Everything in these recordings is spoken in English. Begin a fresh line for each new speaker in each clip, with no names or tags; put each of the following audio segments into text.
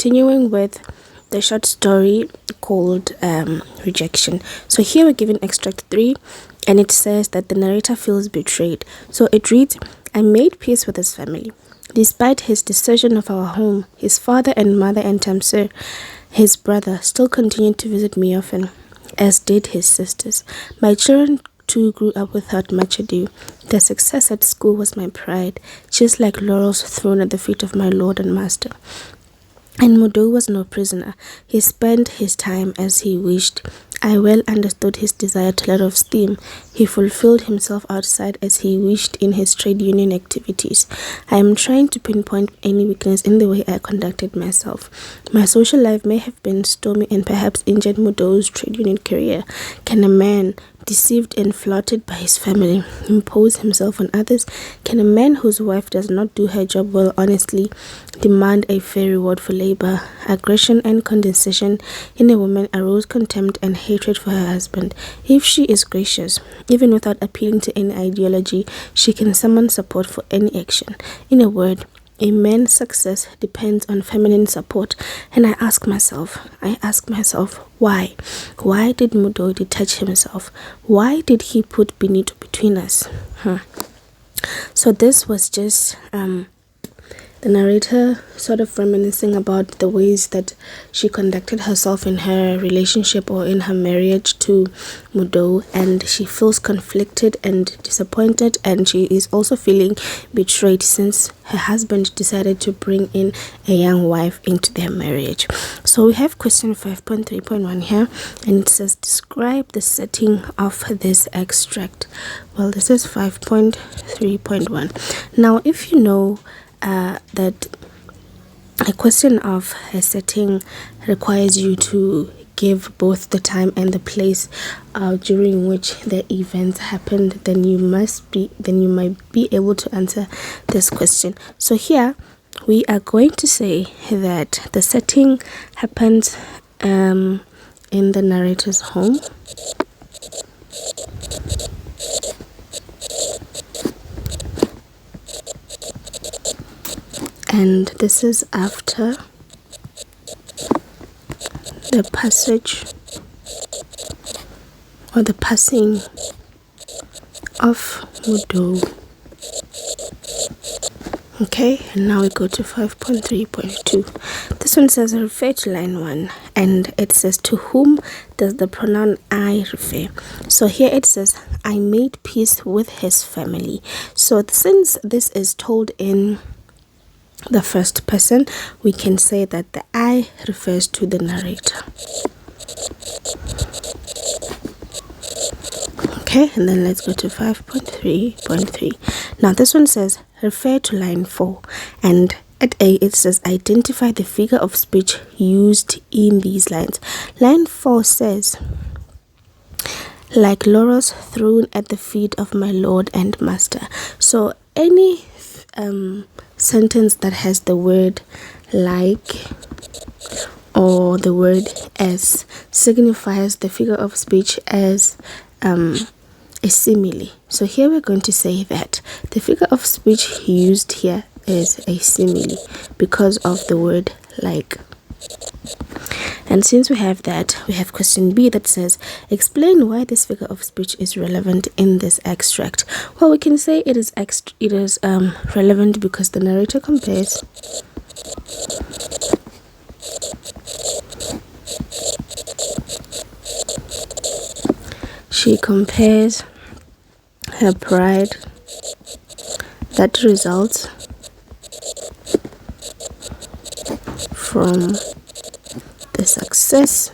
continuing with the short story called Rejection. So here we're given extract 3, and it says that the narrator feels betrayed. So it reads, I made peace with his family. Despite his decision of our home, his father and mother and Tamsir, his brother, still continued to visit me often, as did his sisters. My children too grew up without much ado. Their success at school was my pride, just like laurels thrown at the feet of my lord and master. And Mudo was no prisoner. He spent his time as he wished. I well understood his desire to let off steam. He fulfilled himself outside as he wished in his trade union activities. I am trying to pinpoint any weakness in the way I conducted myself. My social life may have been stormy and perhaps injured Mudo's trade union career. Can a man, deceived and flouted by his family, impose himself on others? Can a man whose wife does not do her job well honestly demand a fair reward for labor? Aggression and condescension in a woman arouse contempt and hatred for her husband. If she is gracious, even without appealing to any ideology, she can summon support for any action. In a word, a man's success depends on feminine support, and I ask myself, why? Why did Mudo detach himself? Why did he put Benito between us? So this was just the narrator sort of reminiscing about the ways that she conducted herself in her relationship or in her marriage to Mudo, and she feels conflicted and disappointed, and she is also feeling betrayed since her husband decided to bring in a young wife into their marriage. So we have question 5.3.1 here, and it says describe the setting of this extract. Well, this is 5.3.1. Now, if you know that a question of a setting requires you to give both the time and the place during which the events happened, then you might be able to answer this question. So here we are going to say that the setting happens in the narrator's home. And this is after the passage or the passing of Mudo. Okay, and now we go to 5.3.2. This one says refer to line 1, and it says to whom does the pronoun I refer? So here it says I made peace with his family. So since this is told in the first person, we can say that the I refers to the narrator. Okay, and then let's go to 5.3.3. Now this one says refer to line 4, and at A it says identify the figure of speech used in these lines. Line 4 says like laurels thrown at the feet of my lord and master. So any sentence that has the word like or the word as signifies the figure of speech as a simile. So here we're going to say that the figure of speech used here is a simile because of the word like. And since we have that, we have question B that says explain why this figure of speech is relevant in this extract. Well, we can say it is relevant because the narrator compares her pride that results from the success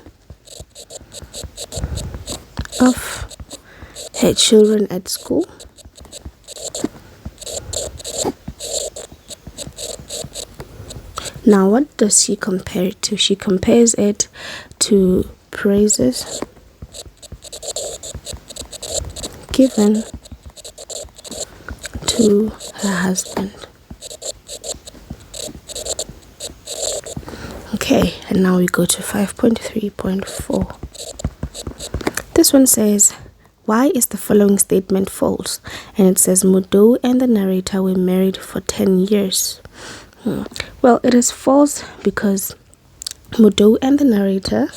of her children at school Now, what does she compare it to? She compares it to praises given to her husband. Okay, and now we go to 5.3.4. This one says, why is the following statement false? And it says, Mudo and the narrator were married for 10 years. Well, it is false because Mudo and the narrator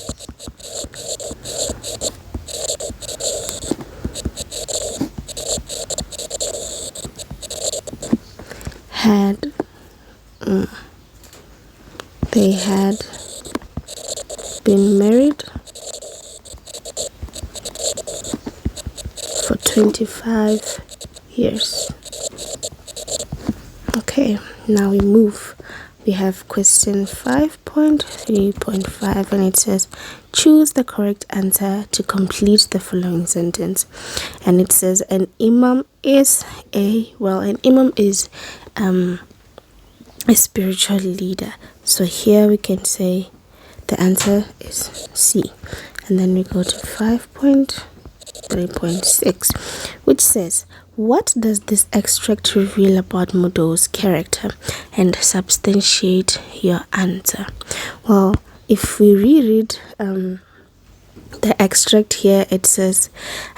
had they had been married for 25 years. Okay, now we have question 5.3.5, and it says choose the correct answer to complete the following sentence. And it says an imam is a spiritual leader. So here we can say the answer is C. And then we go to 5.3.6, which says, what does this extract reveal about Mudo's character, and substantiate your answer? Well, if we reread the extract here, it says,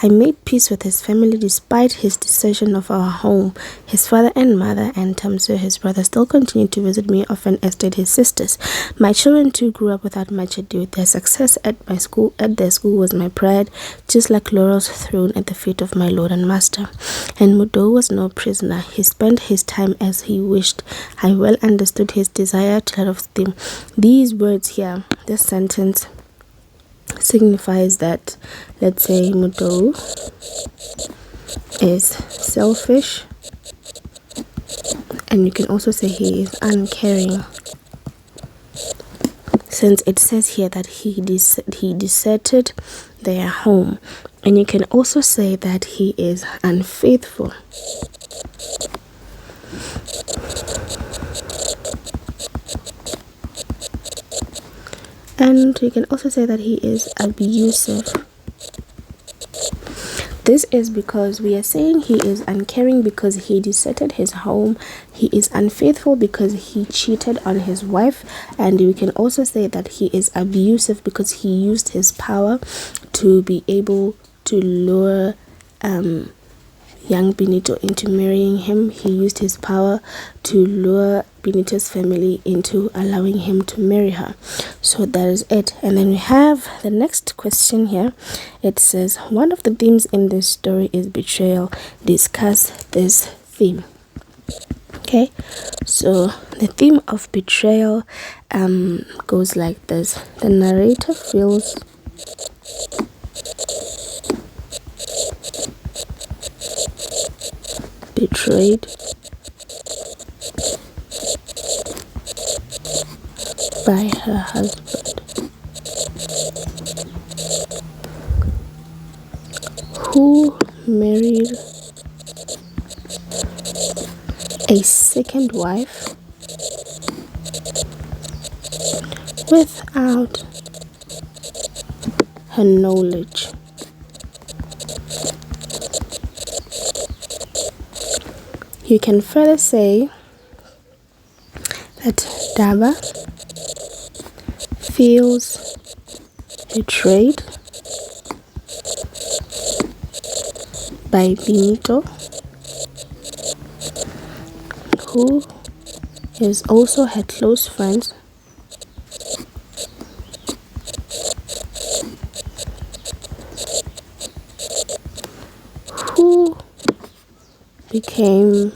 I made peace with his family despite his desertion of our home. His father and mother and Tamsir, his brother, still continued to visit me often, as did his sisters. My children too grew up without much ado. Their success at their school was my pride, just like laurels thrown at the feet of my Lord and Master. And Mudo was no prisoner. He spent his time as he wished. I well understood his desire to let off steam. These words here, this sentence, signifies that, let's say, Mudo is selfish, and you can also say he is uncaring, since it says here that he deserted their home. And you can also say that he is unfaithful. And you can also say that he is abusive. This is because we are saying he is uncaring because he deserted his home. He is unfaithful because he cheated on his wife. And we can also say that he is abusive because he used his power to be able to lure young Benito into marrying him. He used his power to lure Benito's family into allowing him to marry her. So that is it. And then we have the next question here. It says, one of the themes in this story is betrayal. Discuss this theme. Okay, so the theme of betrayal goes like this. The narrator feels betrayed by her husband, who married a second wife without her knowledge. You can further say that Daba feels betrayed by Benito, who is also her close friend, who became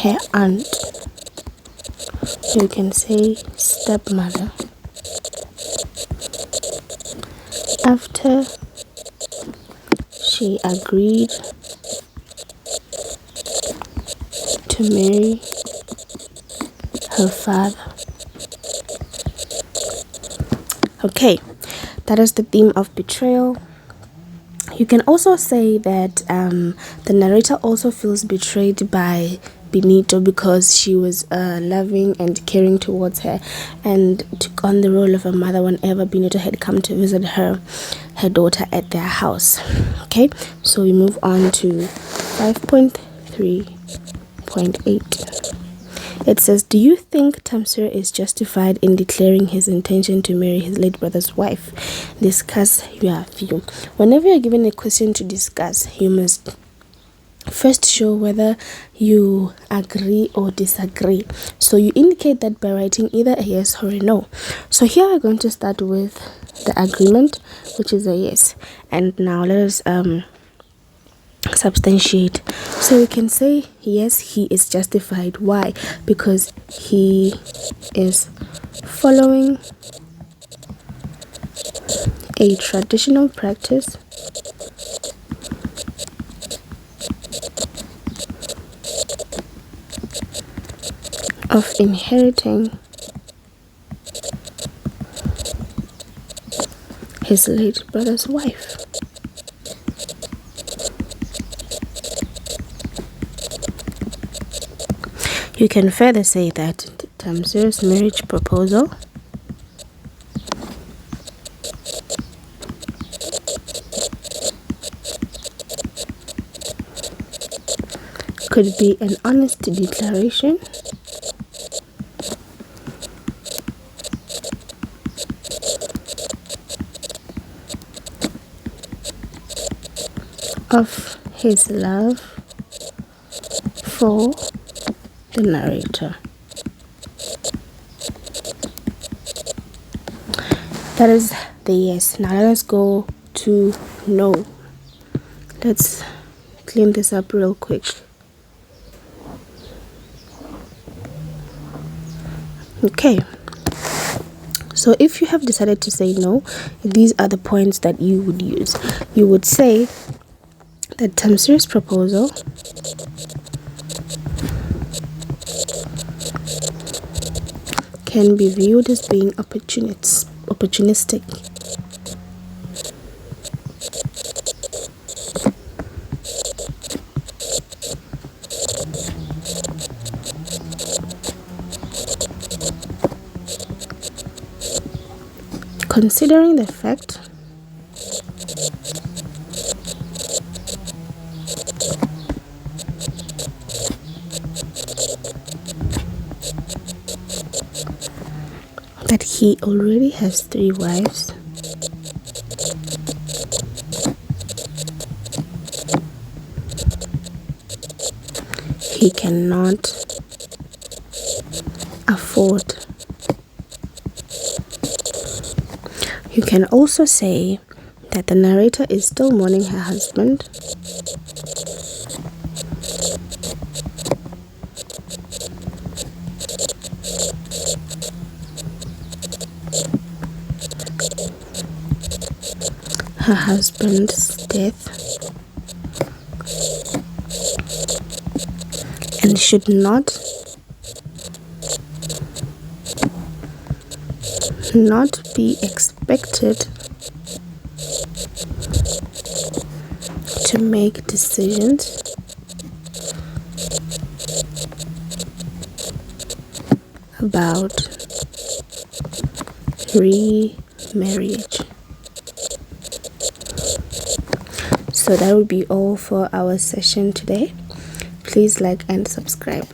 her aunt. You can say stepmother, after she agreed to marry her father. Okay, that is the theme of betrayal. You can also say that the narrator also feels betrayed by Benito because she was loving and caring towards her and took on the role of a mother whenever Benito had come to visit her daughter at their house. Okay, so we move on to 5.3.8. It says, do you think Tamsir is justified in declaring his intention to marry his late brother's wife? Discuss your view. Whenever you're given a question to discuss, you must First, show whether you agree or disagree. So you indicate that by writing either a yes or a no. So here we're going to start with the agreement, which is a yes. And now let us substantiate. So we can say yes, he is justified. Why? Because he is following a traditional practice of inheriting his late brother's wife. You can further say that Tamsir's marriage proposal could be an honest declaration of his love for the narrator. That is the yes. Now let us go to no. Let's clean this up real quick. Okay. So if you have decided to say no, these are the points that you would use. You would say that Tamsir's proposal can be viewed as being opportunistic. Considering the fact that he already has 3 wives, he cannot afford. You can also say that the narrator is still mourning her husband, her husband's death, and should not be expected to make decisions about remarriage. So that would be all for our session today. Please like and subscribe.